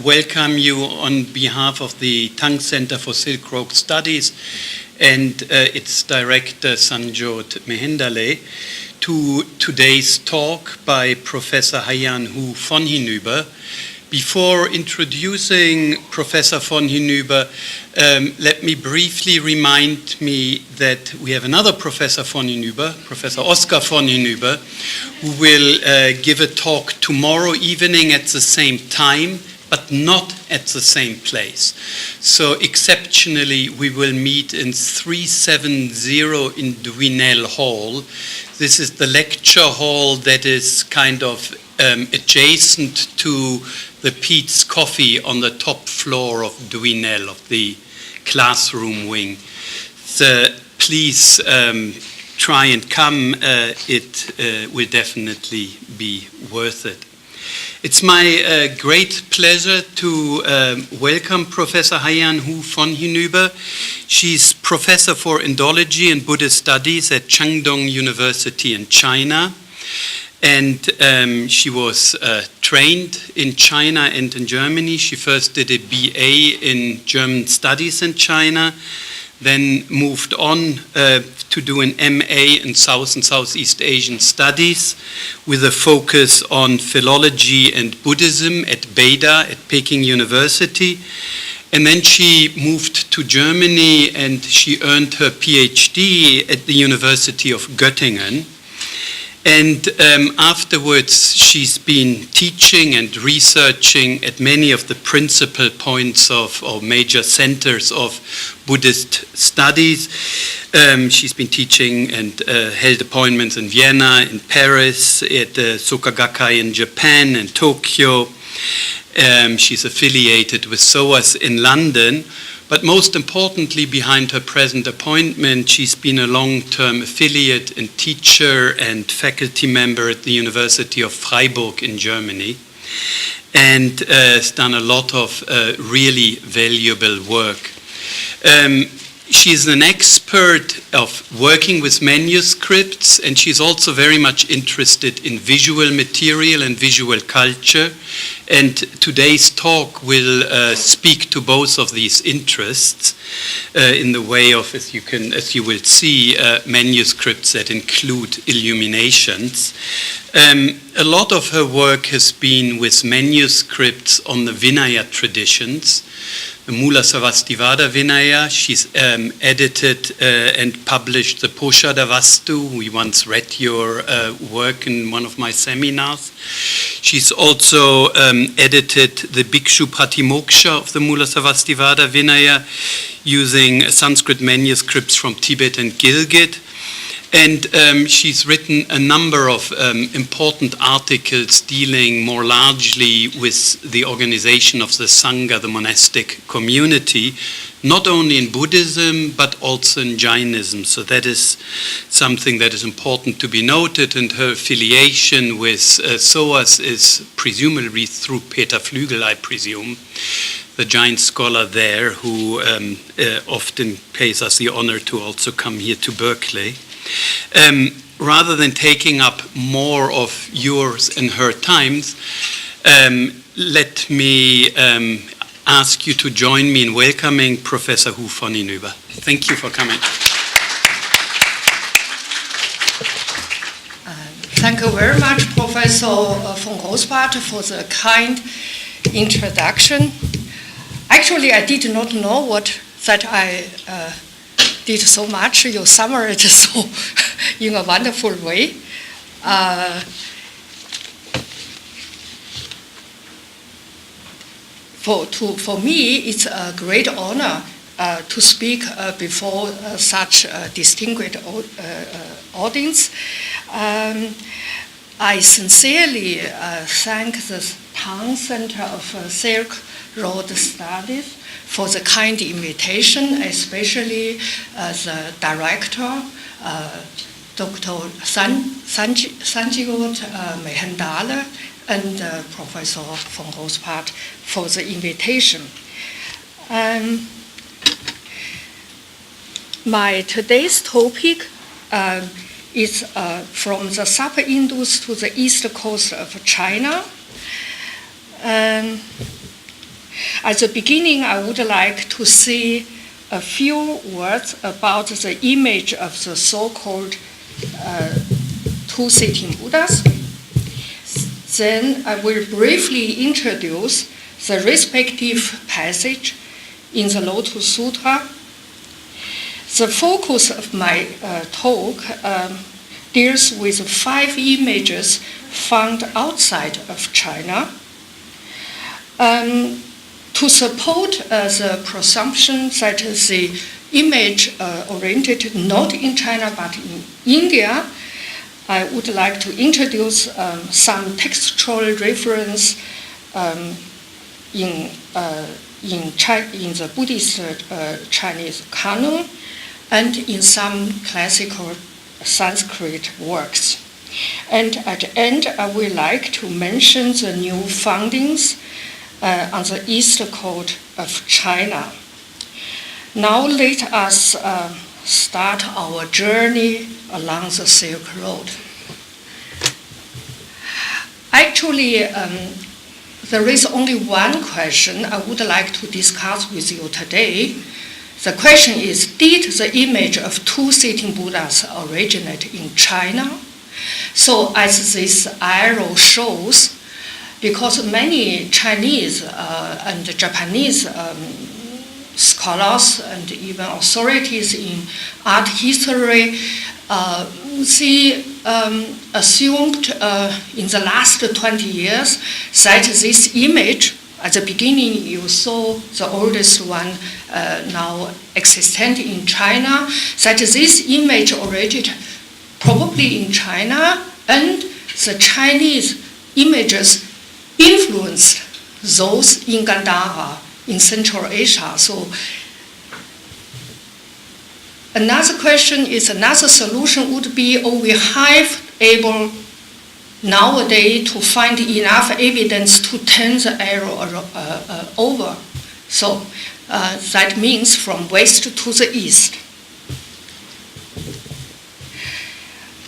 welcome you on behalf of the Tang Center for Silk Road Studies and its director Sanjot Mehendale to today's talk by Professor Haiyan Hu-von Hinüber. Before introducing Professor von Hinüber, let me briefly remind me that we have another Professor von Hinüber, Professor Oskar von Hinüber, who will give a talk tomorrow evening at the same time, but not at the same place. So exceptionally, we will meet in 370 in Dwinelle Hall. This is the lecture hall that is kind of adjacent to the Pete's Coffee on the top floor of Dwinelle, of the classroom wing. So please try and come. It will definitely be worth it. It's my great pleasure to welcome Professor Haiyan Hu-von Hinüber. She's professor for Indology and Buddhist Studies at Shandong-University in China. And she was trained in China and in Germany. She first did a BA in German Studies in China, then moved on to do an MA in South and Southeast Asian Studies with a focus on philology and Buddhism at Beda at Peking University. And then she moved to Germany and she earned her PhD at the University of Göttingen. And afterwards, she's been teaching and researching at many of the principal points of, or major centers of Buddhist studies. She's been teaching and held appointments in Vienna, in Paris, at Soka Gakkai in Japan and Tokyo. She's affiliated with SOAS in London. But most importantly, behind her present appointment, she's been a long-term affiliate and teacher and faculty member at the University of Freiburg in Germany, and has done a lot of really valuable work. She's an expert of working with manuscripts, and she's also very much interested in visual material and visual culture. And today's talk will speak to both of these interests in the way of, as you will see, manuscripts that include illuminations. A lot of her work has been with manuscripts on the Vinaya traditions. The Mula Sarvastivada Vinaya. She's edited and published the Poshada Vastu. We once read your work in one of my seminars. She's also edited the Bhikshu Pratimoksha of the Mula Sarvastivada Vinaya using Sanskrit manuscripts from Tibet and Gilgit. And she's written a number of important articles dealing more largely with the organization of the Sangha, the monastic community, not only in Buddhism, but also in Jainism. So that is something that is important to be noted. And her affiliation with SOAS is presumably through Peter Flügel, I presume, the Jain scholar there who often pays us the honor to also come here to Berkeley. Rather than taking up more of yours and her times, let me ask you to join me in welcoming Professor Hu-von Hinüber. Thank you for coming. Thank you very much, Professor von Großbart, for the kind introduction. Actually, I did not know that I did so much. You summarized so in a wonderful way. For me, it's a great honor to speak before such a distinguished audience. I sincerely thank the Tang Center of Silk Road Studies for the kind invitation, especially the director, Dr. Sanjot Mehendale, and Professor von Großbart for the invitation. My today's topic is from the Upper Indus to the east coast of China. At the beginning, I would like to say a few words about the image of the so-called two sitting Buddhas. Then I will briefly introduce the respective passage in the Lotus Sutra. The focus of my talk deals with 5 images found outside of China. To support the presumption that the image originated not in China but in India, I would like to introduce some textual reference in the Buddhist Chinese canon and in some classical Sanskrit works. And at the end, I would like to mention the new findings on the east coast of China. Now let us start our journey along the Silk Road. Actually, there is only one question I would like to discuss with you today. The question is, did the image of two sitting Buddhas originate in China? So as this arrow shows, because many Chinese and Japanese scholars and even authorities in art history, they assumed in the last 20 years that this image, at the beginning you saw the oldest one now existent in China, that this image originated probably in China, and the Chinese images influenced those in Gandhara in Central Asia. So another question is, another solution would be, we have able nowadays to find enough evidence to turn the arrow over. So that means from west to the east.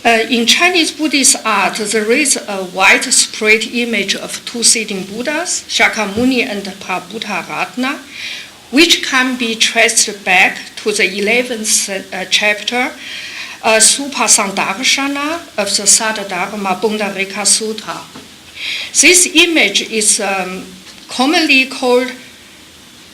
In Chinese Buddhist art, there is a widespread image of two sitting Buddhas, Śākyamuni and Prabhūtaratna, which can be traced back to the 11th chapter, Supasamdarshana of the Saddharmapuṇḍarīkasūtra. This image is commonly called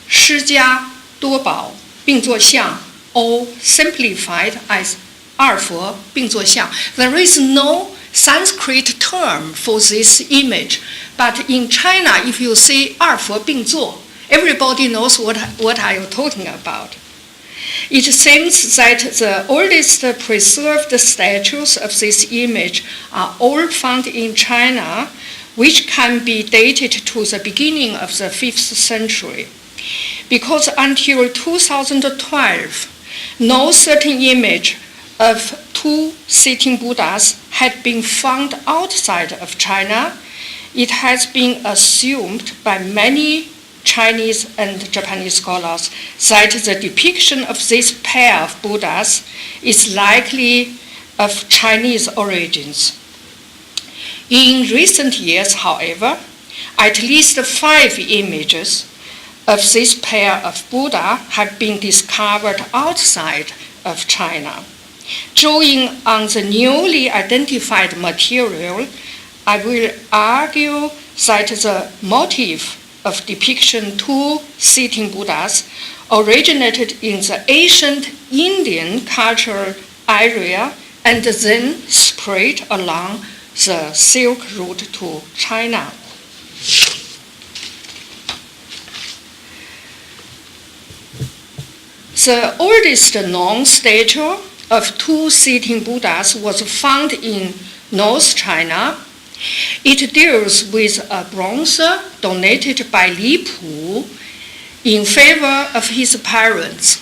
释迦多宝并作像, or simplified as 二佛并作像. There is no Sanskrit term for this image, but in China, if you say 二佛并作, everybody knows what are you talking about. It seems that the oldest preserved statues of this image are all found in China, which can be dated to the beginning of the 5th century. Because until 2012, no certain image of two sitting Buddhas had been found outside of China, it has been assumed by many Chinese and Japanese scholars that the depiction of this pair of Buddhas is likely of Chinese origins. In recent years, however, at least 5 images of this pair of Buddha have been discovered outside of China. Drawing on the newly identified material, I will argue that the motive of depiction two sitting Buddhas originated in the ancient Indian cultural area and then spread along the Silk Route to China. The oldest known statue of two sitting Buddhas was found in North China. It deals with a bronze donated by Li Pu in favor of his parents.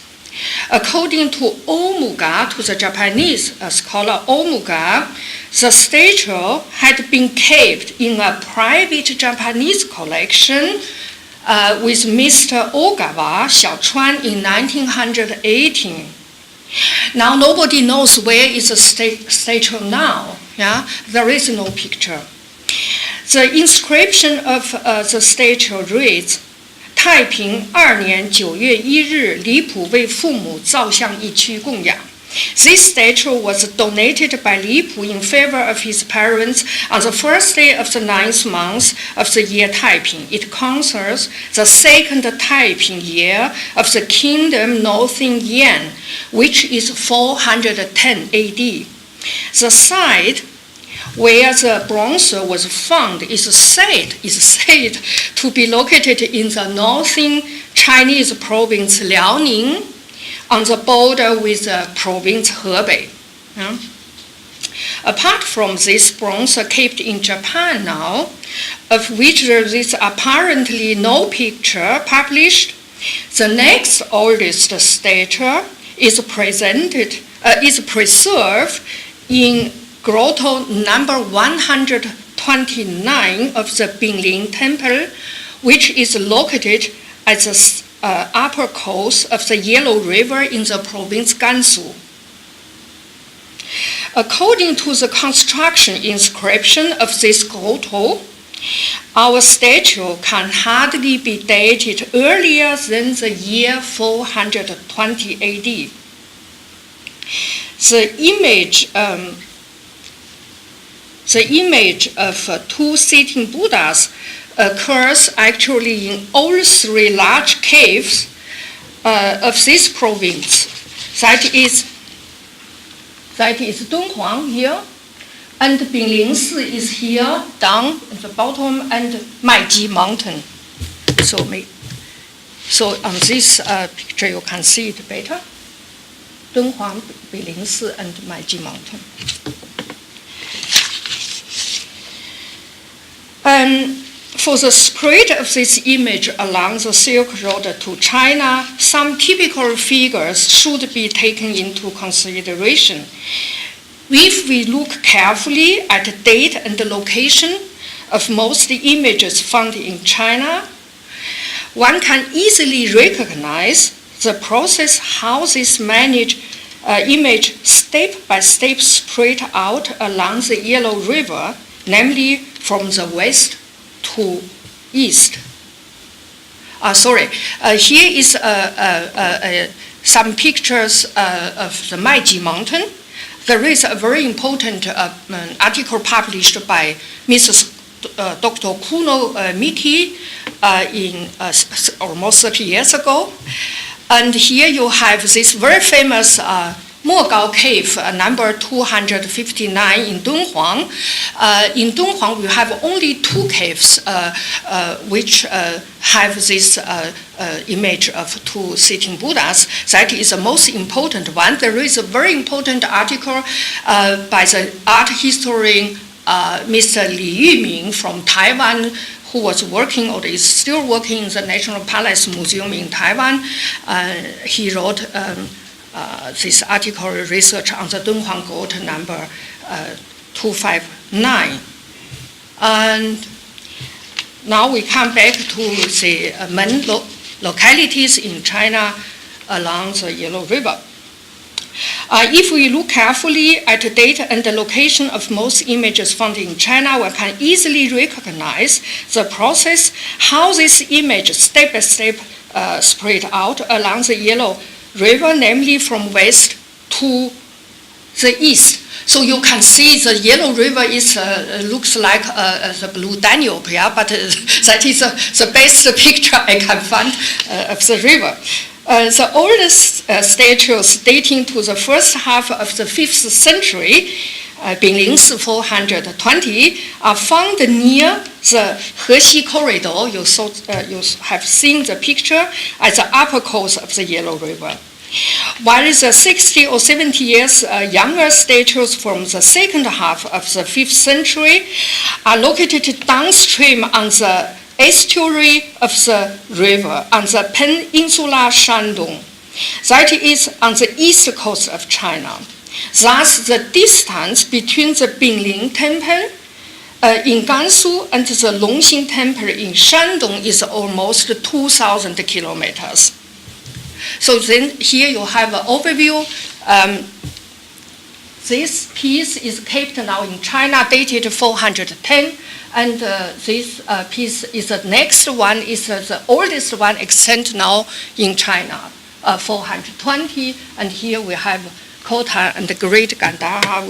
According to Omega, to the Japanese scholar Omega, the statue had been kept in a private Japanese collection with Mr. Ogawa Xiaochuan in 1918. Now nobody knows where is the statue now. Yeah? There is no picture. The inscription of the statue reads, 太平2年9月1日，李溥为父母造像一躯供养。This statue was donated by Li Pu in favor of his parents on the first day of the 9th month of the year Taiping. It concerns the second Taiping year of the kingdom Northern Yan, which is 410 AD. The site where the bronze was found is said to be located in the northern Chinese province Liaoning, on the border with the province Hebei. Apart from this bronze kept in Japan now, of which there is apparently no picture published, the next oldest statue is preserved in grotto number 129 of the Bingling Temple, which is located at the upper coast of the Yellow River in the province Gansu. According to the construction inscription of this grotto, our statue can hardly be dated earlier than the year 420 AD. The image of two sitting Buddhas occurs actually in all three large caves of this province. That is Dunhuang here, and Binglingsi is here down at the bottom, and Maiji Mountain. So on this picture you can see it better. Dunhuang, Binglingsi, and Maiji Mountain. For the spread of this image along the Silk Road to China, some typical figures should be taken into consideration. If we look carefully at the date and the location of most images found in China, one can easily recognize the process how this image step by step spread out along the Yellow River, namely from the west to east. Here is some pictures of the Maiji Mountain. There is a very important article published by Mrs. Dr. Kuno Miki in almost 30 years ago. And here you have this very famous Mogao cave, number 259 in Dunhuang. In Dunhuang, we have only two caves which have this image of two sitting Buddhas. That is the most important one. There is a very important article by the art historian Mr. Li Yuming from Taiwan, who was working or is still working in the National Palace Museum in Taiwan. He wrote this article research on the Dunhuang grotto number 259. And now we come back to the main localities in China along the Yellow River. If we look carefully at the date and the location of most images found in China, we can easily recognize the process how this image step by step spread out along the Yellow River, namely from west to the east. So you can see the Yellow River looks like the Blue Danube, yeah, but that is the best picture I can find of the river. The oldest statues dating to the first half of the 5th century, Bingling's 420, are found near the Hexi corridor. You have seen the picture at the upper course of the Yellow River. While the 60 or 70 years younger statues from the second half of the 5th century are located downstream on the estuary of the river on the peninsula Shandong. That is on the east coast of China. Thus, the distance between the Bingling Temple in Gansu and the Longxing Temple in Shandong is almost 2,000 kilometers. So then here you have an overview. this piece is kept now in China, dated 410, and this piece is the next one, is the oldest one extant now in China, 420, and here we have Khotan and the Great Gandhara,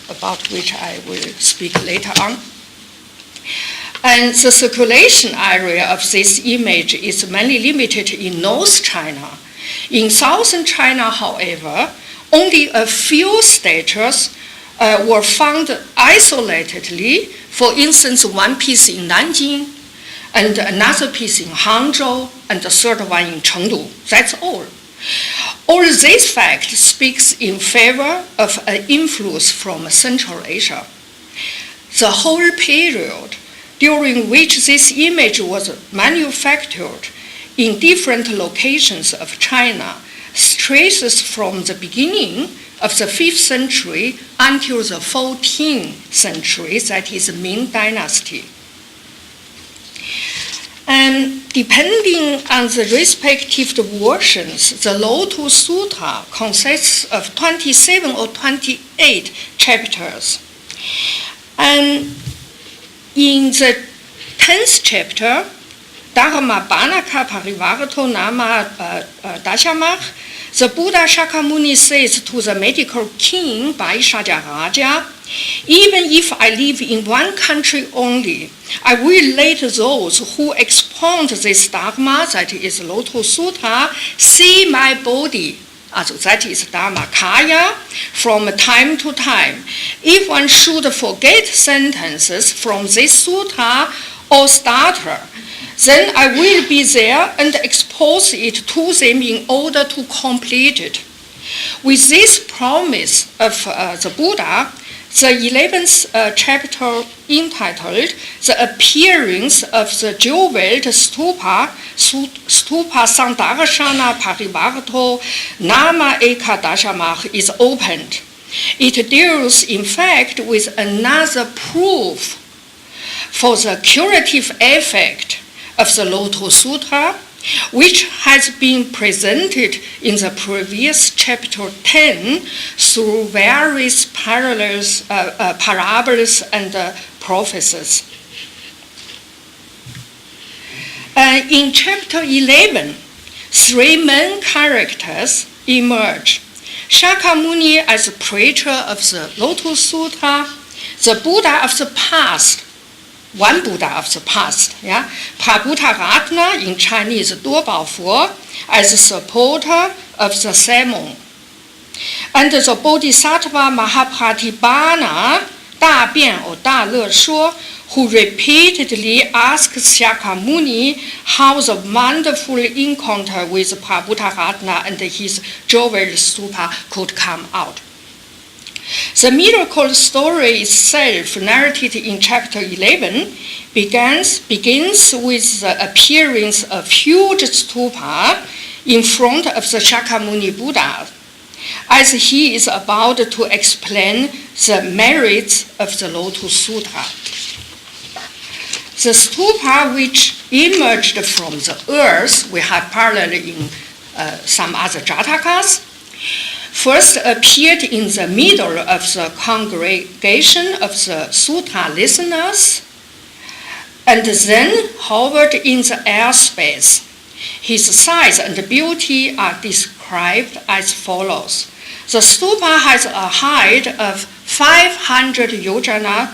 about which I will speak later on. And the circulation area of this image is mainly limited in North China. In Southern China, however, only a few statues were found isolatedly. For instance, one piece in Nanjing, and another piece in Hangzhou, and the third one in Chengdu. That's all. All this fact speaks in favor of an influence from Central Asia. The whole period during which this image was manufactured in different locations of China traces from the beginning of the 5th century until the 14th century, that is the Ming Dynasty. And depending on the respective versions, the Lotus Sutra consists of 27 or 28 chapters. And in the 10th chapter, Dharma Banaka Parivarato Nama Dashamach, the Buddha Śākyamuni says to the medical king Baishāja Raja, even if I live in one country only, I will let those who expound this Dharma, that is Lotus Sutra, see my body, that is Dharmakaya, from time to time. If one should forget sentences from this sutra or starter, then I will be there and expose it to them in order to complete it. With this promise of the Buddha, the 11th chapter entitled The Appearance of the Jeweled Stupa, Stupa Sandarashana Parivarato Nama Eka Dashamach, is opened. It deals, in fact, with another proof for the curative effect of the Lotus Sutra, which has been presented in the previous chapter 10 through various parables and prophecies. In chapter 11, three main characters emerge. Śākyamuni as a preacher of the Lotus Sutra, the Buddha of the past, one Buddha of the past, Prabhūtaratna, in Chinese 多宝佛, as a supporter of the sermon. And the Bodhisattva Mahapratibbana, 大辩 or 大乐说, who repeatedly asks Śākyamuni how the wonderful encounter with Prabhūtaratna and his jeweled stupa could come out. The miracle story itself, narrated in chapter 11, begins with the appearance of huge stupa in front of the Śākyamuni Buddha, as he is about to explain the merits of the Lotus Sutra. The stupa which emerged from the earth, we have parallel in some other Jatakas, first appeared in the middle of the congregation of the Sutra listeners, and then hovered in the airspace. His size and beauty are described as follows. The stupa has a height of 500 yojanas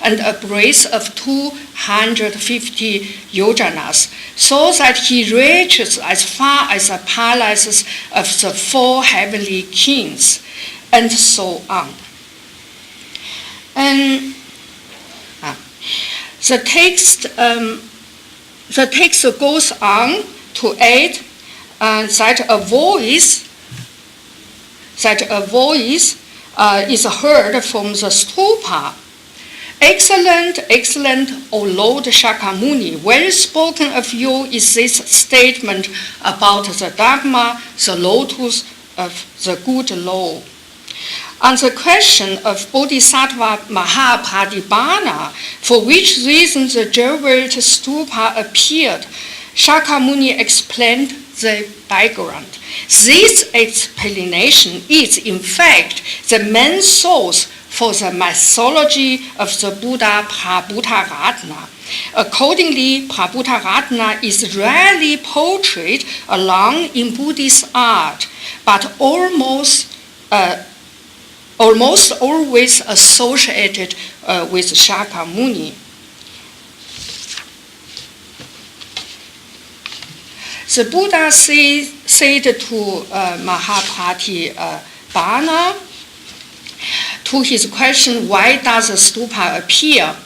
and a breadth of 250 yojanas, so that he reaches as far as the palaces of the four heavenly kings, and so on. And the text goes on to add that a voice is heard from the stupa. Excellent, excellent, O Lord Śākyamuni, well spoken of you is this statement about the Dharma, the lotus of the good law. On the question of Bodhisattva Mahapratibbana, for which reason the jeweled stupa appeared, Śākyamuni explained the background. This explanation is, in fact, the main source for the mythology of the Buddha Prabhūtaratna. Accordingly, Prabhūtaratna is rarely portrayed alone in Buddhist art, but almost always associated with Śākyamuni. The Buddha said to Mahapratipadana, to his question, why does a stupa appear?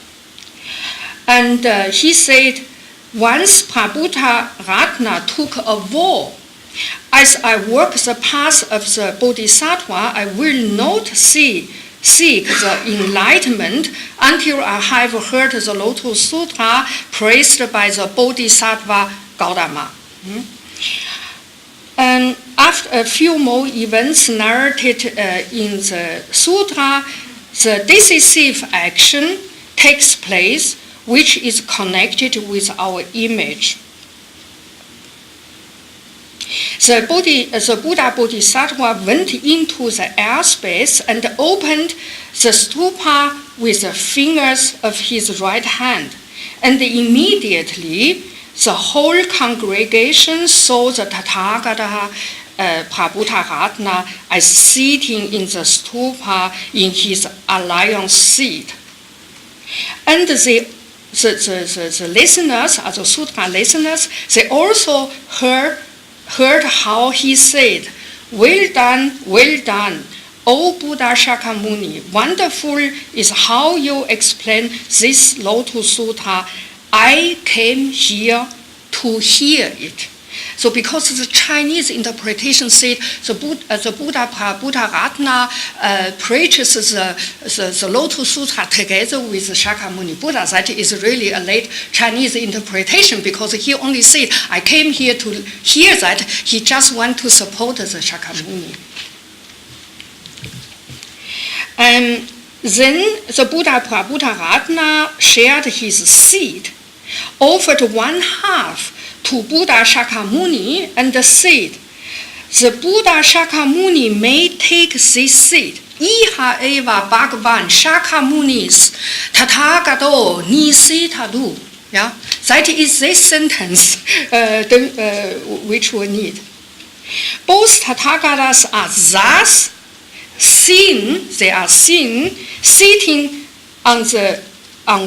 And he said, once Prabhūtaratna took a vow, as I walk the path of the Bodhisattva, I will not seek the enlightenment until I have heard the Lotus Sutra praised by the Bodhisattva Gautama. And after a few more events narrated in the Sutra, the decisive action takes place, which is connected with our image. The Buddha Bodhisattva went into the airspace and opened the stupa with the fingers of his right hand, and immediately the whole congregation saw the Tathagata Prabhūtaratna as sitting in the stupa in his alliance seat. And the listeners, the sutra listeners, they also heard how he said, well done, O Buddha Śākyamuni. Wonderful is how you explain this Lotus Sutra. I came here to hear it. So because the Chinese interpretation said the Buddha Prabhūtaratna preaches the Lotus Sutra together with the Śākyamuni Buddha, that is really a late Chinese interpretation, because he only said, I came here to hear that. He just want to support the Śākyamuni. And then the Buddha Prabhūtaratna shared his seat, offered one half to Buddha Śākyamuni, and said, the Buddha Śākyamuni may take this seat. Iha eva bhagavan Śākyamunis tathagato nisitadu. Yeah? That is this sentence which we need. Both Tathagatas are thus seen, sitting on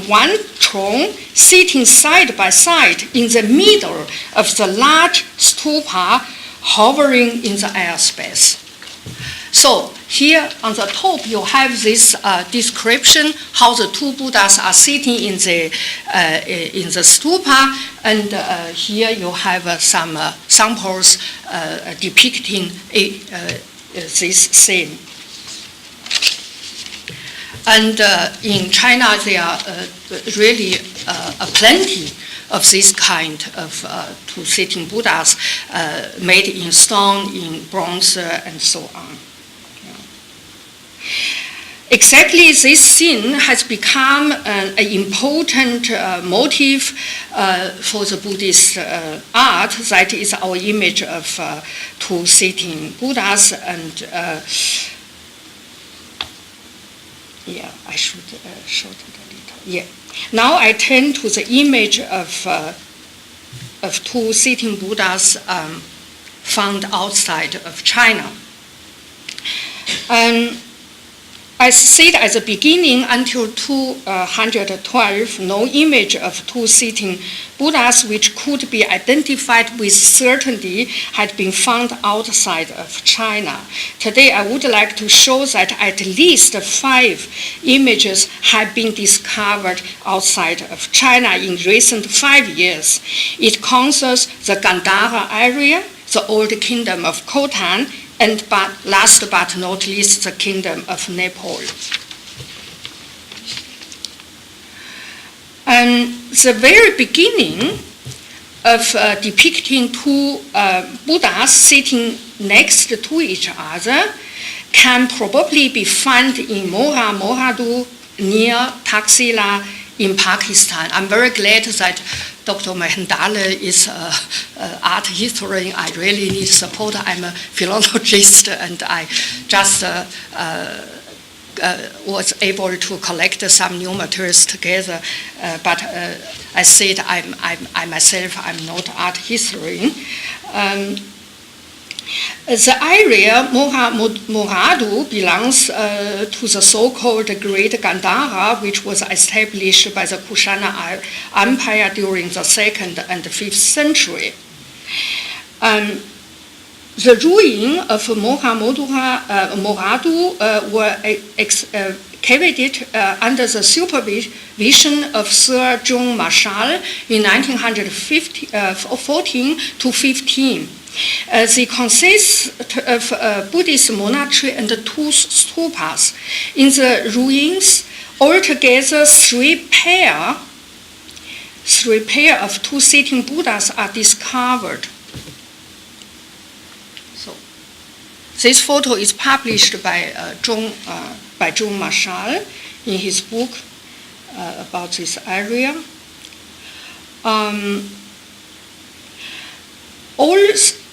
one throne, sitting side by side in the middle of the large stupa, hovering in the airspace. So here on the top you have this description how the two Buddhas are sitting in the stupa, and here you have some samples depicting this scene. And in China, there are really plenty of this kind of two-sitting Buddhas made in stone, in bronze, and so on. Yeah. Exactly this scene has become an important motif for the Buddhist art. That is our image of two-sitting Buddhas, and yeah, I should shorten it a little. Yeah. Now I turn to the image of two sitting Buddhas found outside of China. As said at the beginning, until 212, no image of two sitting Buddhas which could be identified with certainty had been found outside of China. Today, I would like to show that at least 5 images have been discovered outside of China in recent 5 years. It concerns the Gandhara area, the old kingdom of Khotan, and last but not least, the kingdom of Nepal. And the very beginning of depicting two Buddhas sitting next to each other can probably be found in Moradhu near Taxila in Pakistan. I'm very glad that Dr. Mehendale is an art historian. I really need support. I'm a philologist, and I just was able to collect some new materials together. But I said I myself, I'm not art historian. The area Mogadu belongs to the so-called Great Gandhara, which was established by the Kushana Empire during the 2nd and 5th century. The ruins of Mogadu were excavated under the supervision of Sir John Marshall in 1914 to 15. They consist of a Buddhist monastery and 2 stupas. In the ruins, altogether three pair of 2 sitting Buddhas are discovered. So, this photo is published by John Marshall in his book about this area.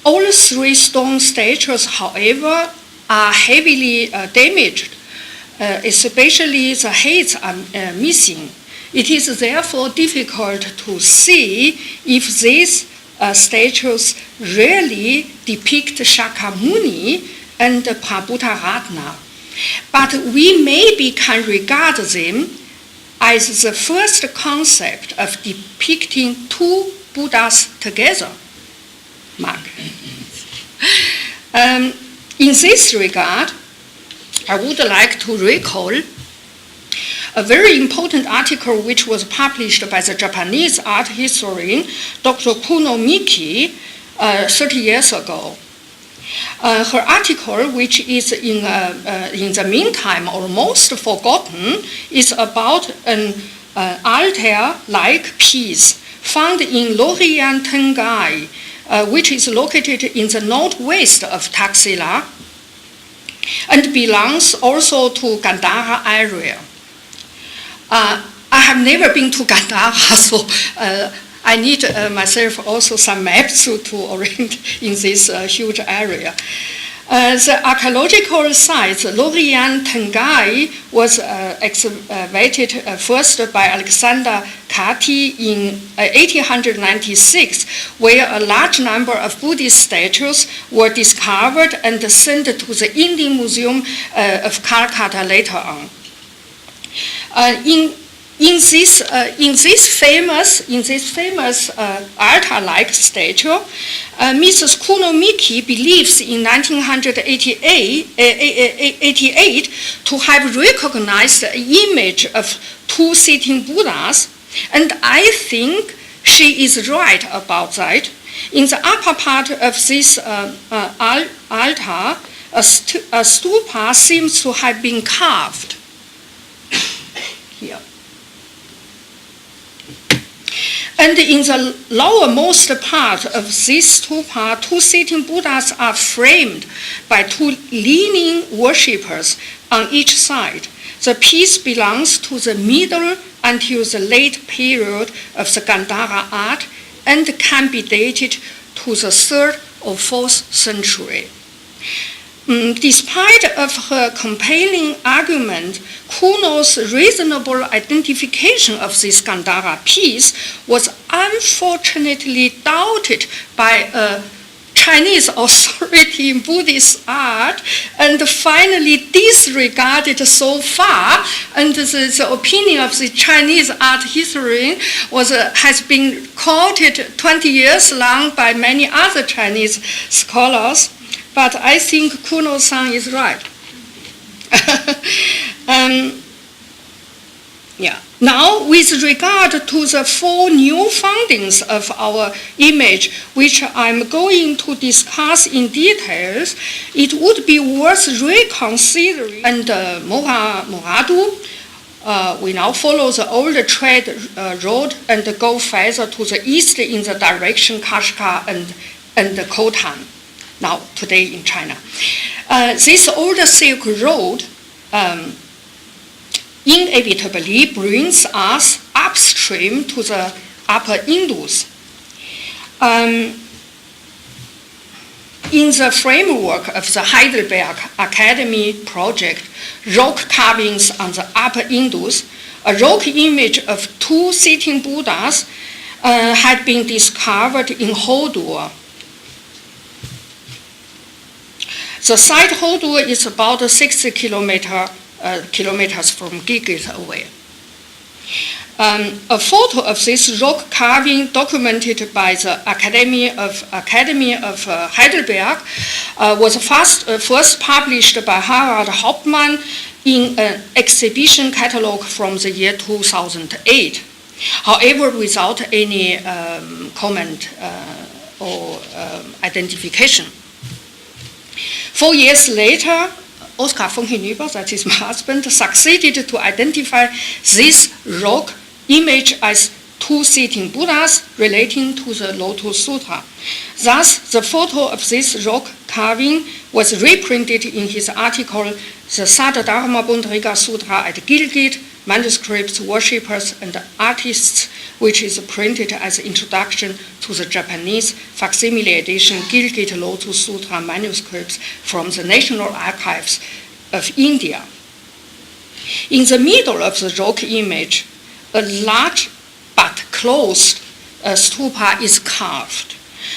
All 3 stone statues, however, are heavily damaged, especially the heads are missing. It is therefore difficult to see if these statues really depict Śākyamuni and Prabhūtaratna. But we maybe can regard them as the first concept of depicting 2 Buddhas together. Mark. In this regard, I would like to recall a very important article which was published by the Japanese art historian Dr. Kuno Miki 30 years ago. Her article, which is in the meantime almost forgotten, is about an altar-like piece found in Lorian Tengai, which is located in the northwest of Taxila and belongs also to Gandhara area. I have never been to Gandhara, so I need myself also some maps to orient in this huge area. The archaeological site, Lorian Tengai, was excavated first by Alexander Kati in 1896, where a large number of Buddhist statues were discovered and sent to the Indian Museum of Calcutta later on. In this famous altar-like statue, Mrs. Kuno Miki believes in 1988 to have recognized an image of 2 sitting Buddhas, and I think she is right about that. In the upper part of this altar, a stupa seems to have been carved here. And in the lowermost part of this stupa, 2 sitting Buddhas are framed by 2 leaning worshippers on each side. The piece belongs to the middle until the late period of the Gandhara art and can be dated to the 3rd or 4th century. Despite of her compelling argument, Kuno's reasonable identification of this Gandhara piece was unfortunately doubted by a Chinese authority in Buddhist art and finally disregarded so far, and the opinion of the Chinese art historian has been quoted 20 years long by many other Chinese scholars. But I think Kuno-san is right. Now, with regard to the 4 new findings of our image, which I'm going to discuss in details, it would be worth reconsidering. And Mogadu, we now follow the old trade road and go further to the east in the direction Kashgar and Khotan. Now, today in China. This old Silk Road inevitably brings us upstream to the upper Indus. In the framework of the Heidelberg Academy project, rock carvings on the upper Indus, a rock image of 2 sitting Buddhas had been discovered in Hodur. The site Hodur is about 60 kilometers from Gilgit away. A photo of this rock carving documented by the Academy of Heidelberg was first published by Harald Hauptmann in an exhibition catalogue from the year 2008. However, without any comment or identification. 4 years later, Oskar von Hinüber, that is my husband, succeeded to identify this rock image as 2 sitting Buddhas relating to the Lotus Sutra. Thus, the photo of this rock carving was reprinted in his article, The Saddharmapuṇḍarīkasūtra at Gilgit, Manuscripts, Worshippers, and Artists, which is printed as introduction to the Japanese facsimile edition Gilgit Lotus Sutra manuscripts from the National Archives of India. In the middle of the rock image, a large but closed stupa is carved.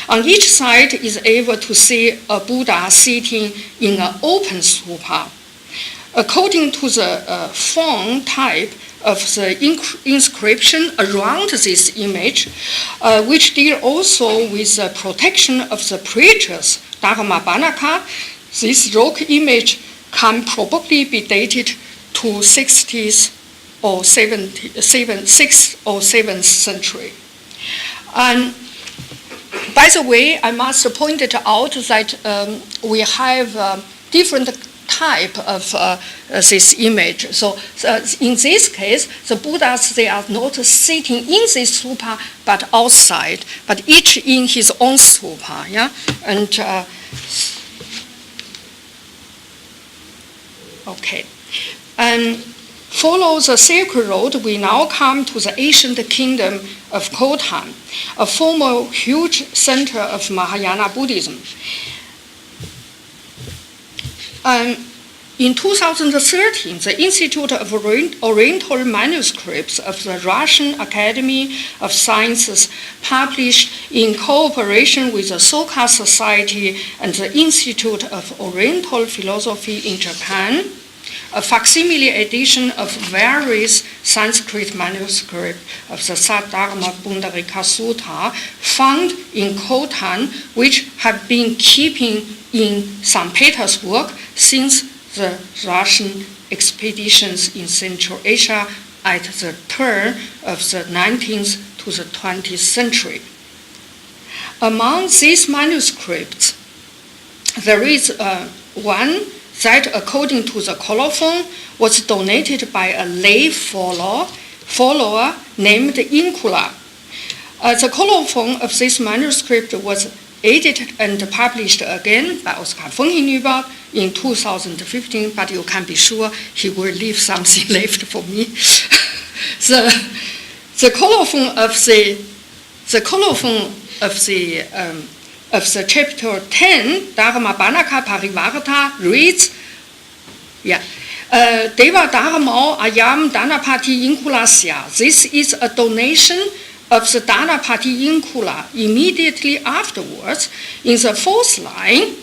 On each side is able to see a Buddha sitting in an open stupa. According to the font type of the inscription around this image, which deal also with the protection of the preachers, Dharma-banaka, this rock image can probably be dated to 60th or 6th or 7th century. And by the way, I must point it out that we have different type of this image. So in this case, the Buddhas, they are not sitting in this stupa, but outside, but each in his own stupa. Yeah? And okay. And follow the Silk Road, we now come to the ancient kingdom of Khotan, a former huge center of Mahayana Buddhism. In 2013, the Institute of Oriental Manuscripts of the Russian Academy of Sciences published, in cooperation with the Soka Society and the Institute of Oriental Philosophy in Japan, a facsimile edition of various Sanskrit manuscripts of the Saddharmapuṇḍarīkasūtra found in Khotan, which have been keeping in St. Petersburg since the Russian expeditions in Central Asia at the turn of the 19th to the 20th century. Among these manuscripts, there is one that, according to the colophon, was donated by a lay follower named Inkula. The colophon of this manuscript was edited and published again by Oskar von Hinüber in 2015, but you can be sure he will leave something left for me. The colophon of the chapter 10, Dharma-banaka Parivarta, reads, Deva Dharmao Ayam Dhanapati Inkulasya. This is a donation of the Dhanapati Inkula. Immediately afterwards, in the 4th line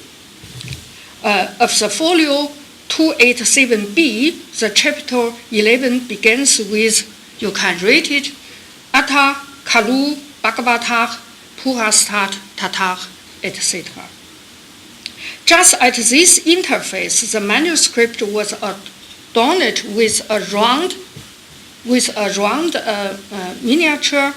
of the folio 287b, the chapter 11 begins with, you can read it, Atta, Kalu, Bhagavatar, Purastat, Tatar, etc. Just at this interface, the manuscript was adorned with a round miniature.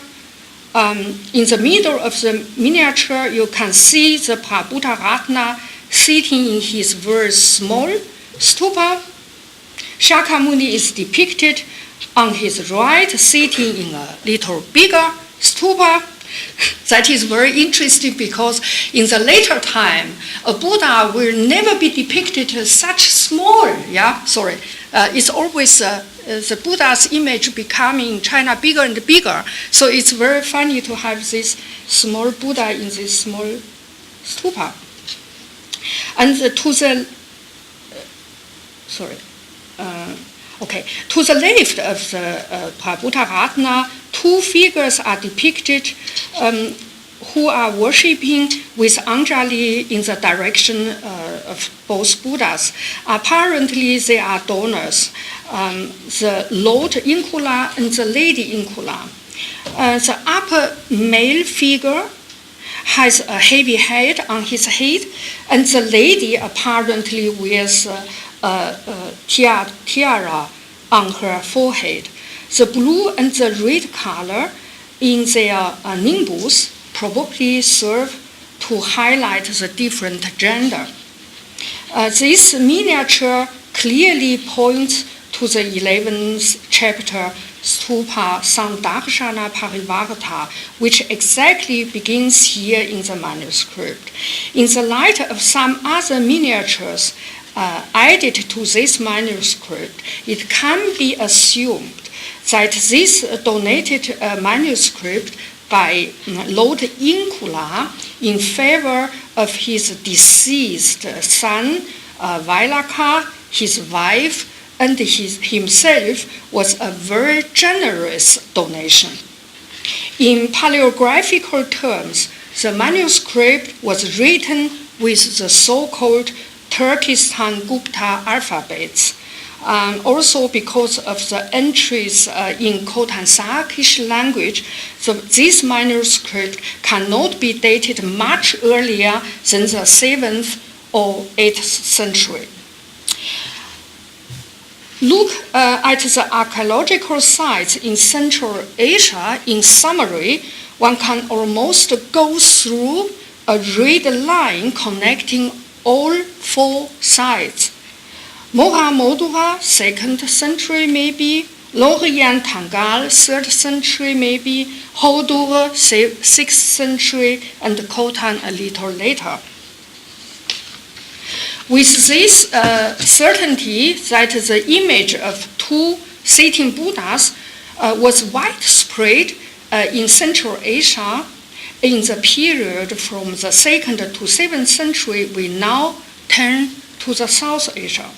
In the middle of the miniature, you can see the Prabhūtaratna sitting in his very small stupa. Śākyamuni is depicted on his right, sitting in a little bigger stupa. That is very interesting because in the later time, a Buddha will never be depicted as such small. It's always the Buddha's image becoming in China bigger and bigger. So it's very funny to have this small Buddha in this small stupa. And to the to the left of the Prabhūtaratna, two figures are depicted who are worshipping with Anjali in the direction of both Buddhas. Apparently, they are donors, the Lord Incula and the Lady Incula. The upper male figure has a heavy head on his head, and the lady apparently wears a tiara on her forehead. The blue and the red color in their nimbus probably serve to highlight the different gender. This miniature clearly points to the 11th chapter Stupa Sandarshana Parivarta, which exactly begins here in the manuscript. In the light of some other miniatures added to this manuscript, it can be assumed that this donated manuscript by Lord Incula in favor of his deceased son, Vailaka, his wife, and himself was a very generous donation. In paleographical terms, the manuscript was written with the so-called Turkestan Gupta alphabets. Also because of the entries in Khotan-Sakish language, this manuscript cannot be dated much earlier than the 7th or 8th century. Look at the archaeological sites in Central Asia. In summary, one can almost go through a red line connecting all four sites. Moha Moduva, 2nd century maybe, Lorian Tangal, 3rd century maybe, Hodur, 6th century, and Khotan a little later. With this certainty that the image of two sitting Buddhas was widespread in Central Asia in the period from the 2nd to 7th century, we now turn to the South Asia.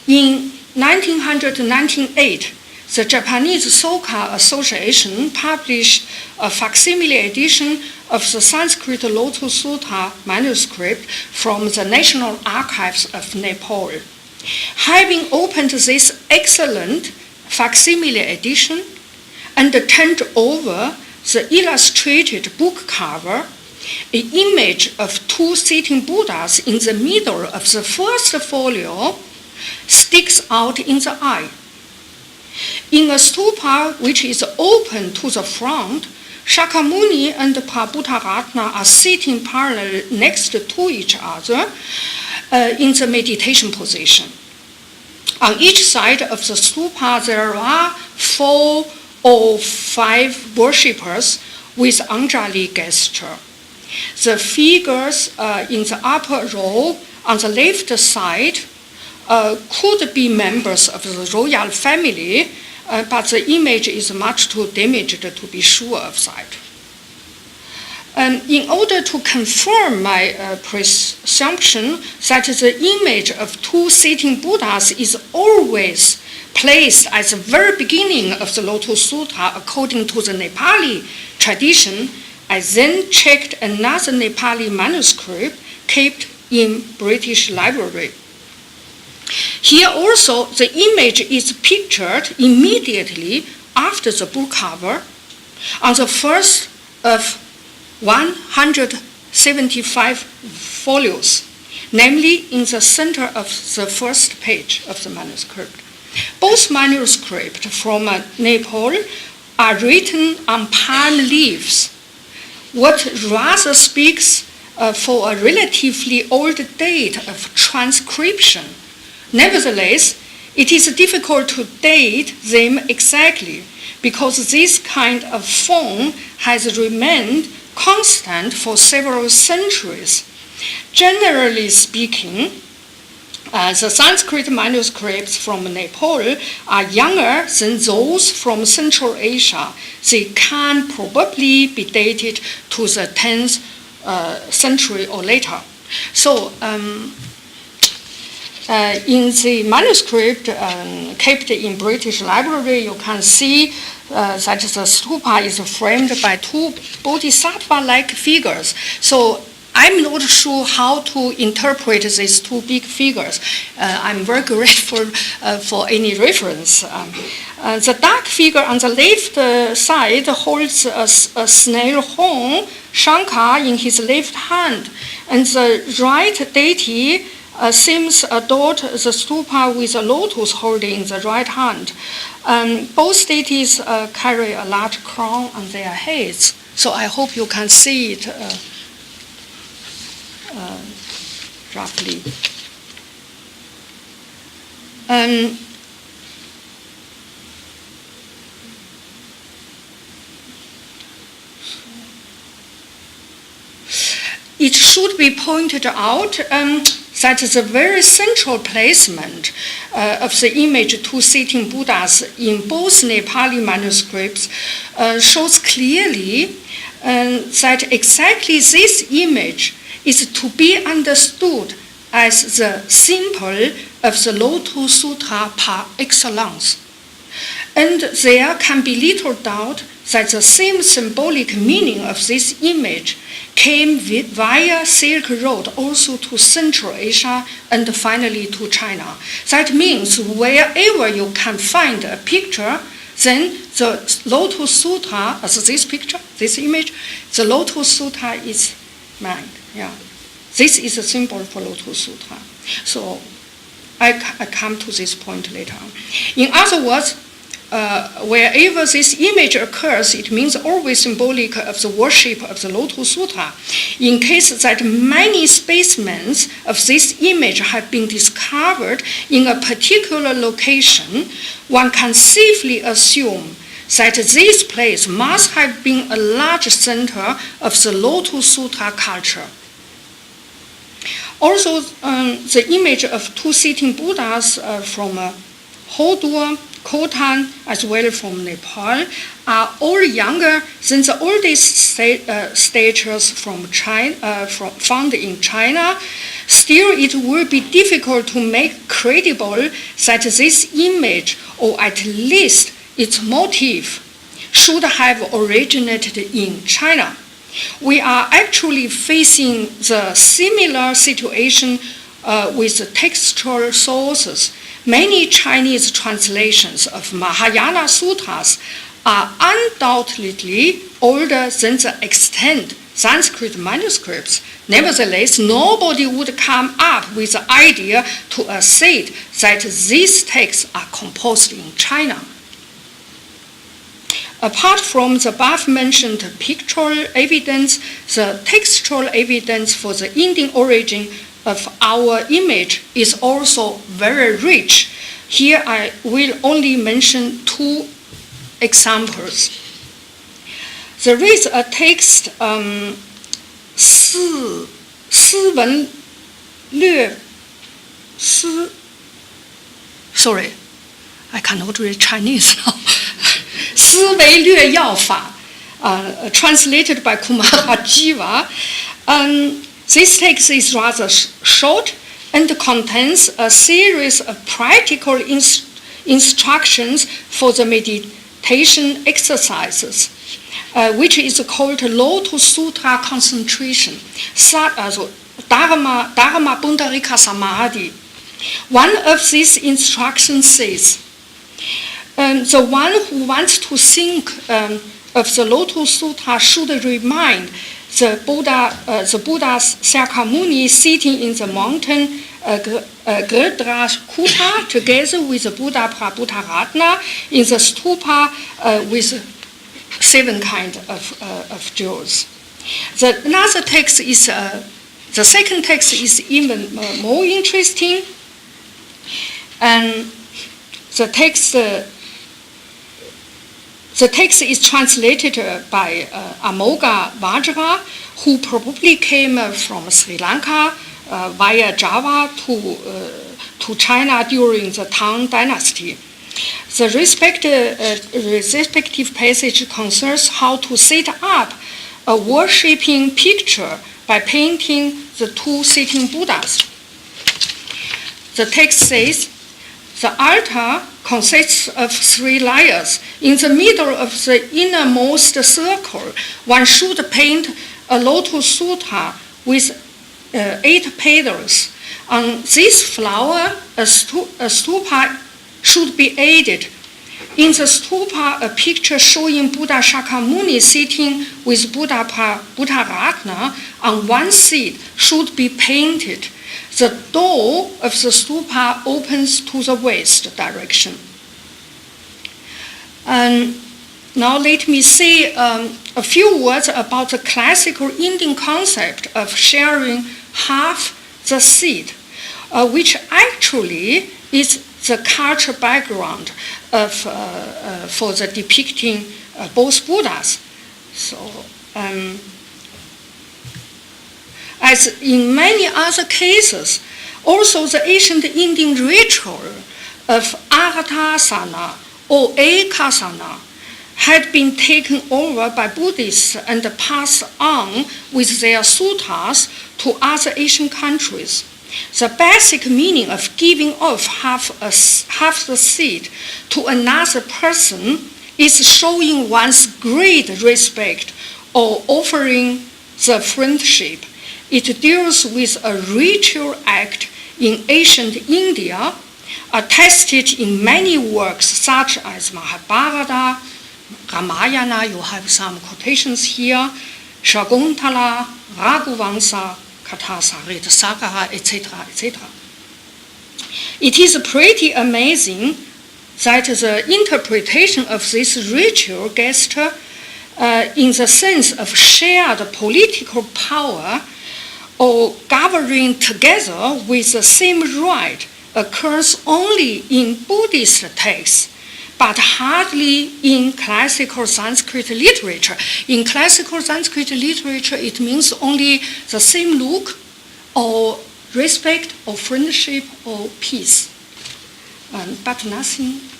In 1908, the Japanese Soka Association published a facsimile edition of the Sanskrit Lotus Sutra manuscript from the National Archives of Nepal. Having opened this excellent facsimile edition and turned over the illustrated book cover, an image of two sitting Buddhas in the middle of the first folio sticks out in the eye. In a stupa which is open to the front, Śākyamuni and Prabhūtaratna are sitting parallel next to each other in the meditation position. On each side of the stupa, there are 4 or 5 worshippers with Anjali gesture. The figures in the upper row on the left side could be members of the royal family, but the image is much too damaged to be sure of that. In order to confirm my presumption that the image of two sitting Buddhas is always placed at the very beginning of the Lotus Sutra according to the Nepali tradition, I then checked another Nepali manuscript kept in British Library. Here also, the image is pictured immediately after the book cover on the first of 175 folios, namely in the center of the first page of the manuscript. Both manuscripts from Nepal are written on palm leaves, what rather speaks for a relatively old date of transcription. Nevertheless, it is difficult to date them exactly because this kind of form has remained constant for several centuries. Generally speaking, The Sanskrit manuscripts from Nepal are younger than those from Central Asia. They can probably be dated to the 10th century or later. So in the manuscript kept in British Library, you can see that the stupa is framed by two bodhisattva-like figures. So I'm not sure how to interpret these two big figures. I'm very grateful for any reference. The dark figure on the left side holds a snail horn, Shankar, in his left hand, and the right deity seems adored the stupa with a lotus holding in the right hand. Both deities carry a large crown on their heads, so I hope you can see it roughly. It should be pointed out that the very central placement of the image two sitting Buddhas in both Nepali manuscripts shows clearly that exactly this image is to be understood as the symbol of the Lotus Sutra par excellence. And there can be little doubt that the same symbolic meaning of this image came via Silk Road also to Central Asia and finally to China. That means wherever you can find a picture, then the Lotus Sutra, as this picture, this image, the Lotus Sutra is mine. Yeah, this is a symbol for Lotus Sutra. So I come to this point later on. In other words, wherever this image occurs, it means always symbolic of the worship of the Lotus Sutra. In case that many specimens of this image have been discovered in a particular location, one can safely assume that this place must have been a large center of the Lotus Sutra culture. Also, the image of two sitting Buddhas from Hodur, Khotan, as well from Nepal, are all younger than the oldest statues from China, found in China. Still, it will be difficult to make credible that this image, or at least its motif, should have originated in China. We are actually facing the similar situation with textual sources. Many Chinese translations of Mahayana sutras are undoubtedly older than the extant Sanskrit manuscripts. Nevertheless, nobody would come up with the idea to assert that these texts are composed in China. Apart from the above-mentioned pictorial evidence, the textual evidence for the Indian origin of our image is also very rich. Here I will only mention two examples. There is a text, sorry, I cannot read Chinese now. 思维略要法, translated by Kumara Jiva. This text is rather short and contains a series of practical instructions for the meditation exercises, which is called Lotus Sutra concentration, Saddharmapuṇḍarīkasūtra. One of these instructions says, the one who wants to think of the Lotus Sutra should remind the Buddha's Śākyamuni sitting in the mountain Kuta together with the Buddha Prabhūtaratna in the stupa with 7 kinds of jewels. The second text is even more interesting, and the text is translated by Amoga Vajra, who probably came from Sri Lanka via Java to to China during the Tang dynasty. The respective passage concerns how to set up a worshipping picture by painting the two sitting Buddhas. The text says, the altar consists of 3 layers. In the middle of the innermost circle, one should paint a Lotus Sutra with 8 petals. On this flower, a stupa should be added. In the stupa, a picture showing Buddha Śākyamuni sitting with Buddha Prabhūtaratna on one seat should be painted. The door of the stupa opens to the west direction. And now let me say a few words about the classical Indian concept of sharing half the seat, which actually is the cultural background for the depicting both Buddhas. So, as in many other cases, also the ancient Indian ritual of Aratasana or Ekasana had been taken over by Buddhists and passed on with their suttas to other Asian countries. The basic meaning of giving off half the seat to another person is showing one's great respect or offering the friendship. It deals with a ritual act in ancient India, attested in many works such as Mahabharata, Ramayana, you have some quotations here, Shakuntala, Raghuvamsa, Katha, Saga, etc., etc. It is pretty amazing that the interpretation of this ritual gesture in the sense of shared political power or governing together with the same right occurs only in Buddhist texts, but hardly in classical Sanskrit literature. In classical Sanskrit literature, it means only the same look or respect or friendship or peace, but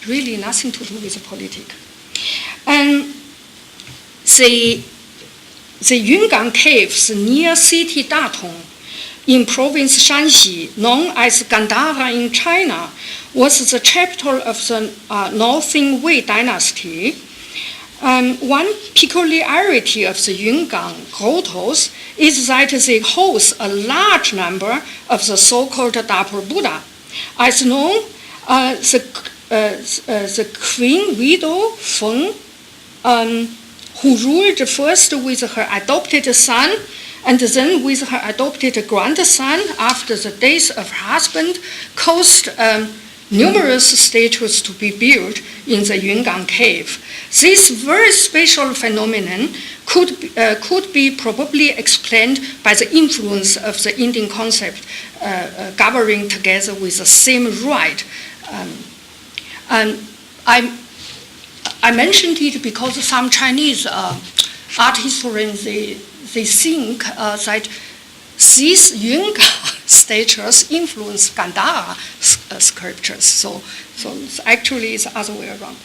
really nothing to do with politics. And the Yungang Caves near city Datong in province Shanxi, known as Gandhara in China, was the capital of the Northern Wei dynasty. One peculiarity of the Yungang grottos is that they host a large number of the so-called double Buddha. As known, the queen widow Feng, who ruled first with her adopted son and then with her adopted grandson after the death of her husband, caused numerous statues to be built in the Yungang cave. This very special phenomenon could be probably explained by the influence of the Indian concept governing together with the same right. And I mentioned it because some Chinese art historians, they think that these Yungang statues influence Gandhara sculptures. So actually it's the other way around.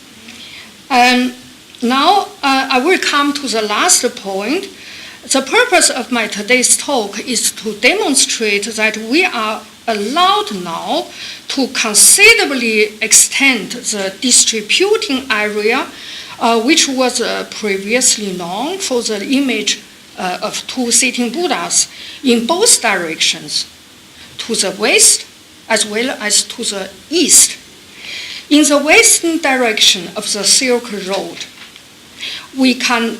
Now I will come to the last point. The purpose of my today's talk is to demonstrate that we are allowed now to considerably extend the distributing area which was previously known for the image of two sitting Buddhas in both directions, to the west as well as to the east. In the western direction of the Silk Road, we can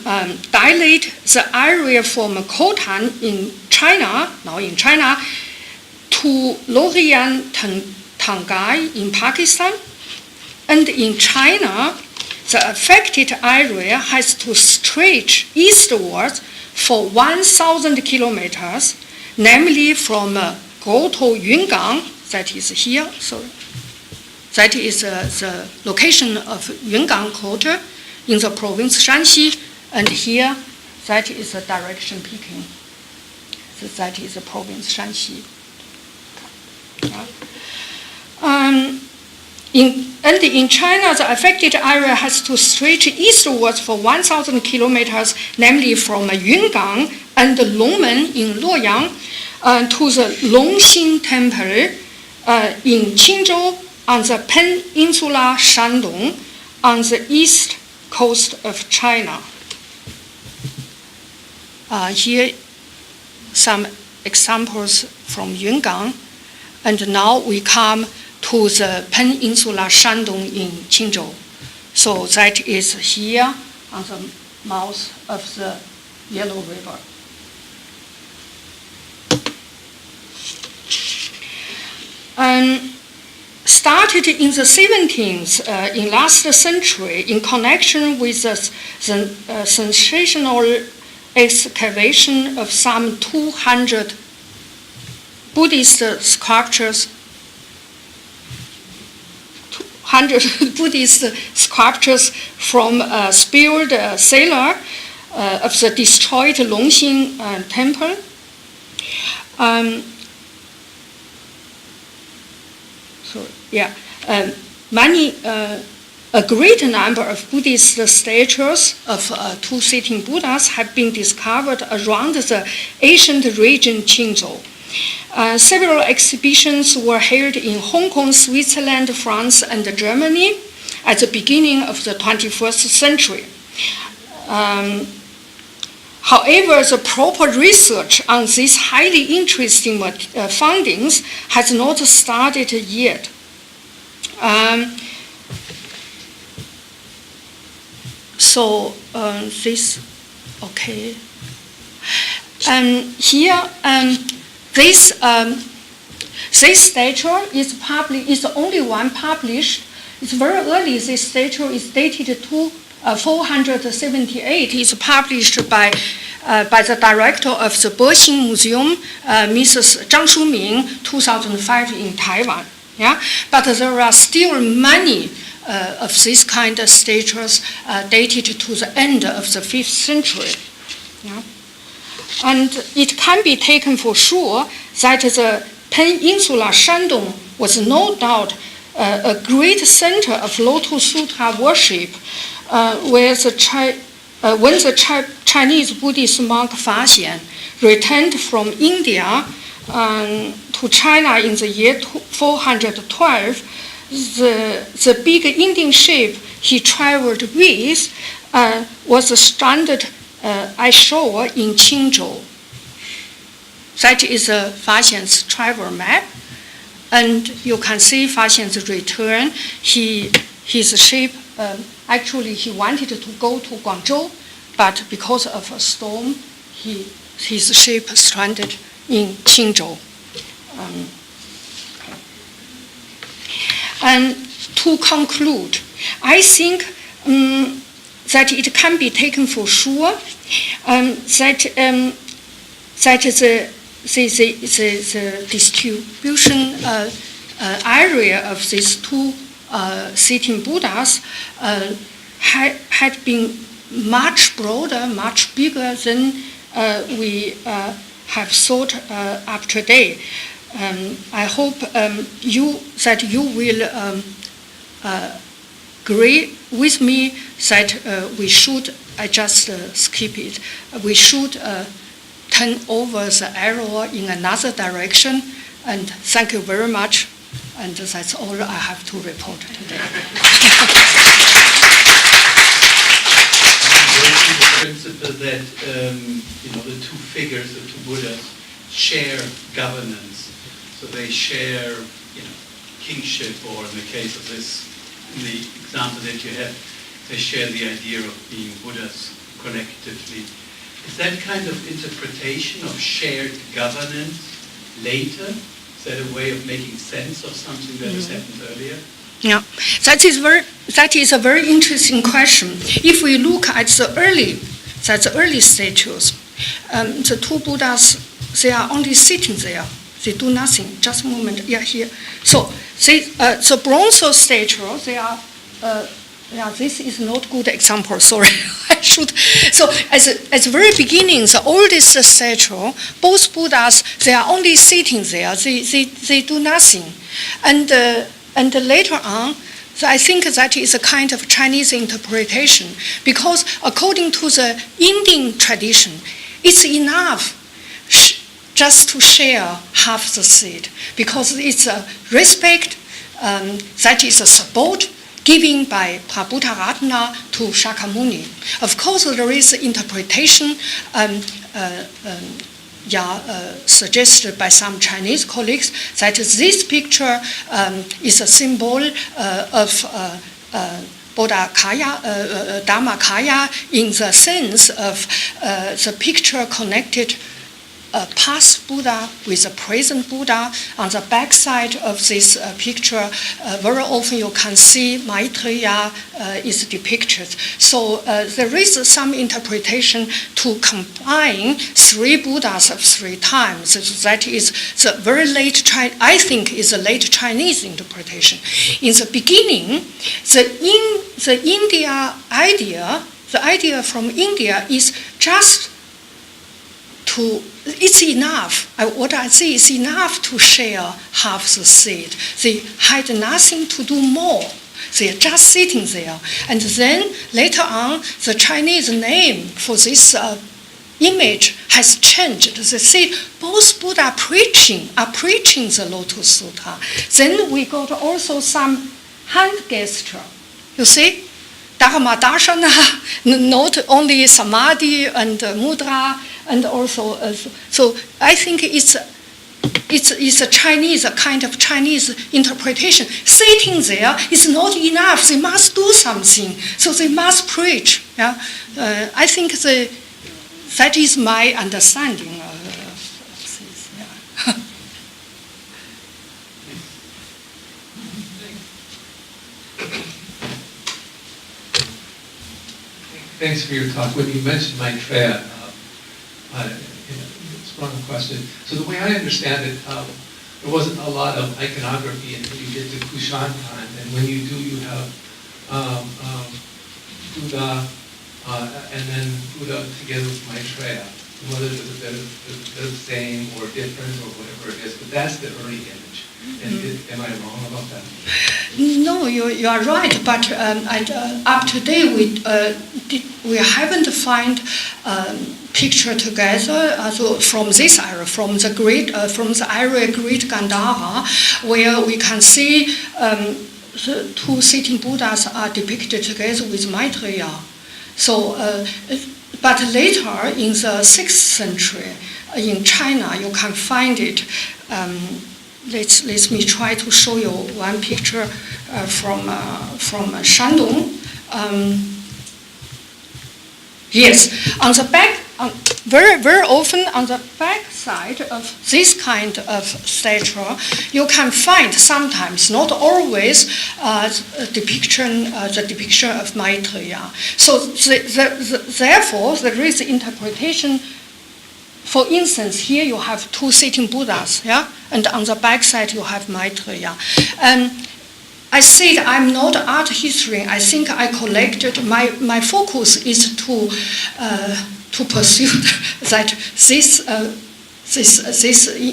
dilate the area from Khotan in China, now in China, to Lorian Tangai in Pakistan. And in China, the affected area has to stretch eastwards for 1,000 kilometers, namely from Grotto Yungang, that is here, so that is the location of Yungang quarter in the province Shanxi, and here, that is the direction Peking. So that is the province Shanxi. in China, the affected area has to stretch eastwards for 1,000 kilometers, namely from Yungang and Longmen in Luoyang to the Longxing Temple in Qingzhou on the peninsula Shandong on the east coast of China. Here some examples from Yungang, and now we come to the peninsula Shandong in Qingzhou. So that is here on the mouth of the Yellow River. Started in the 17th, in last century, in connection with the sensational excavation of some 200 Buddhist sculptures, 100 Buddhist sculptures from a spilled cellar of the destroyed Longxing temple. A great number of Buddhist statues of two sitting Buddhas have been discovered around the ancient region Qingzhou. Several exhibitions were held in Hong Kong, Switzerland, France, and Germany at the beginning of the 21st century. However, the proper research on these highly interesting findings has not started yet. This statue is the only one published. It's very early. This statue is dated to 478. It's published by the director of the Bexing Museum, Mrs. Zhang Shuming, 2005 in Taiwan. Yeah? But there are still many of these kind of statues dated to the end of the 5th century. Yeah? And it can be taken for sure that the peninsula Shandong was no doubt a great center of Lotus Sutra worship, when the Chinese Buddhist monk Faxian returned from India to China in the year 412, the big Indian ship he traveled with was stranded at shore in Qingzhou. That is Faxian's travel map, and you can see Faxian's return. His ship, actually he wanted to go to Guangzhou, but because of a storm, his ship stranded in Qingzhou. And to conclude, I think that it can be taken for sure that the distribution area of these two sitting Buddhas had been much broader, much bigger than we have thought up today. I hope you will agree with me that we should, I just skip it, we should turn over the arrow in another direction. And thank you very much. And that's all I have to report today. The principle that the two figures, the two Buddhas, share governance. So they share, kingship, or in the case of this, in the example that you have, they share the idea of being Buddhas collectively. Is that kind of interpretation of shared governance later? Is that a way of making sense of something that has happened earlier? Yeah, that is a very interesting question. If we look at the early statues, the two Buddhas, they are only sitting there. They do nothing. Just a moment. Yeah, here. So the bronze statue, they are. This is not a good example. Sorry, I should. So at the very beginning, the oldest statue, both Buddhas, they are only sitting there. They do nothing, and later on, So I think that is a kind of Chinese interpretation, because according to the Indian tradition, it's enough just to share half the seed, because it's a respect, that is a support given by Prabhūtaratna to Śākyamuni. Of course, there is interpretation suggested by some Chinese colleagues that this picture is a symbol of Dharmakaya in the sense of the picture connected past Buddha with the present Buddha. On the back side of this picture, very often you can see Maitreya is depicted. So there is some interpretation to combine three Buddhas of three times. That is the very late I think is a late Chinese interpretation. In the beginning, the idea from India is just it's enough. What I see is enough to share half the seed. They had nothing to do more. They are just sitting there. And then later on, the Chinese name for this image has changed. They say both Buddha are preaching the Lotus Sutra. Then we got also some hand gesture. You see? Dharma darshana, not only samadhi and mudra, and also so I think it's a Chinese, a kind of Chinese interpretation. Sitting there is not enough. They must do something. So they must preach. Yeah, I think that is my understanding of this. Yeah. Thanks for your talk. When you mentioned Maitreya, sprung a question. So the way I understand it, there wasn't a lot of iconography until you get to Kushan time, and when you do, you have Buddha, and then Buddha together with Maitreya. Whether there's a bit of the same or different or whatever it is, but that's the early image. Am I wrong about that? No, you are right. But up to date, we haven't found picture together from this era, from the area Great Gandhara, where we can see the two sitting Buddhas are depicted together with Maitreya. So, but later in the 6th century in China, you can find it. Let me try to show you one picture from Shandong. Yes, on the back, very often on the back side of this kind of statue, you can find sometimes, not always, the depiction of Maitreya. So therefore, there is interpretation. For instance, here you have two sitting Buddhas, yeah, and on the back side you have Maitreya. I said I'm not art historian. I think I collected. My focus is to pursue that this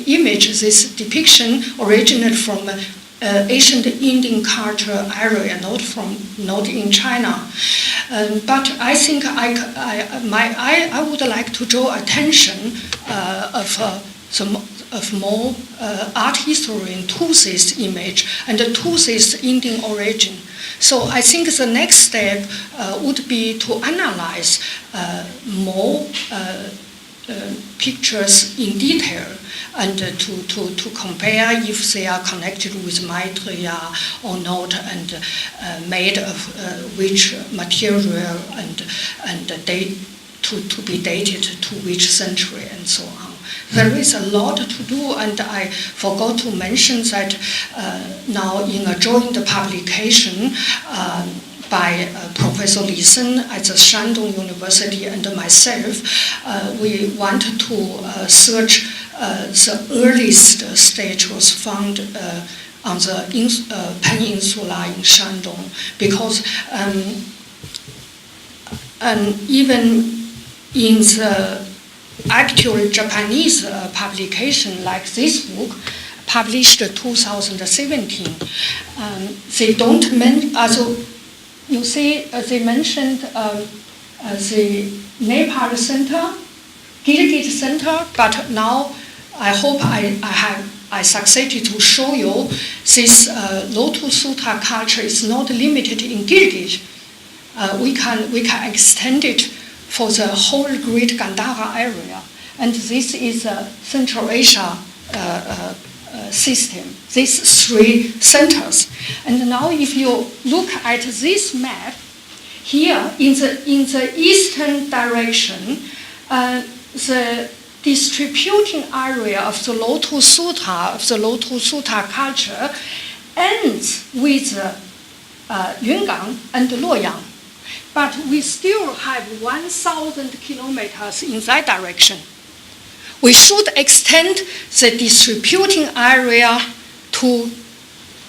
image, this depiction, originated from ancient Indian culture area, not in China. But I think I would like to draw attention of more art historian to this image and to this Indian origin. So I think the next step would be to analyze more pictures in detail and to compare if they are connected with Maitreya or not, and made of which material and date to be dated to which century and so on. There is a lot to do, and I forgot to mention that now in a joint publication by Professor Li Sen at the Shandong-University and myself, we wanted to search the earliest statues found on the peninsula in Shandong, because even in the actual Japanese publication like this book, published 2017. They don't mention, also you see, they mentioned the Nepal Center, Gilgit Center, but now I hope I succeeded to show you this Lotus Sutra culture is not limited in Gilgit. We can extend it for the whole Great Gandhara area, and this is a Central Asia system. These three centers, and now if you look at this map here in the eastern direction, the distributing area of the Lotus Sutra culture ends with Yungang and Luoyang. But we still have 1,000 kilometers in that direction. We should extend the distributing area to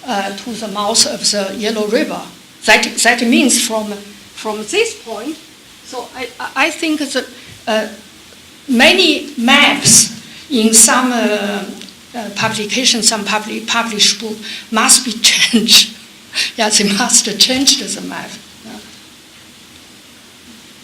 the mouth of the Yellow River. That means from this point. So I think that many maps in some publications, some published book must be changed. Yeah, they must change the map.